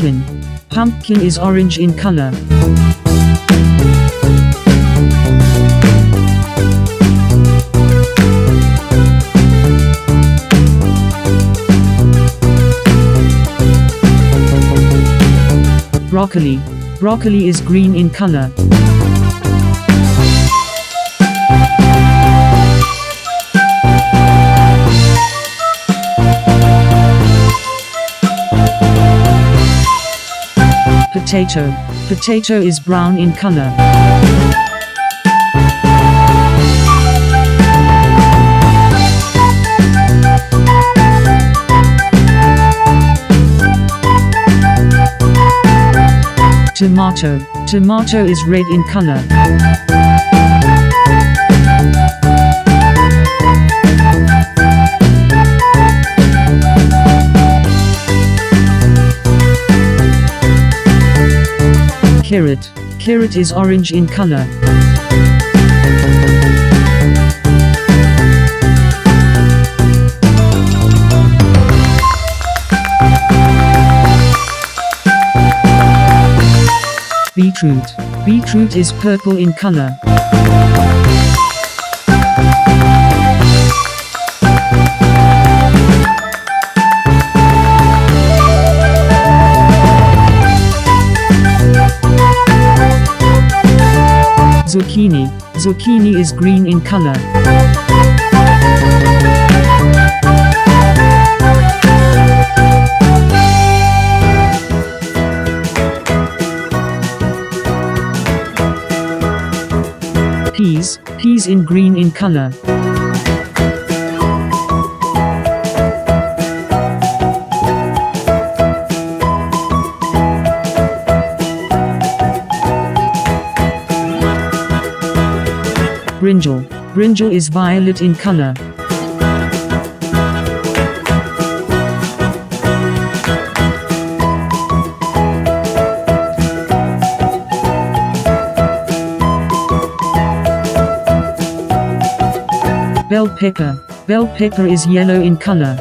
Pumpkin. Pumpkin is orange in color. Broccoli. Broccoli is green in color. Potato. Potato is brown in color. Tomato. Tomato is red in color. Carrot. Carrot is orange in color. Beetroot. Beetroot is purple in color. Zucchini. Zucchini is green in color. Peas. Peas in green in color. Brinjal. Brinjal is violet in color. Bell pepper. Bell pepper is yellow in color.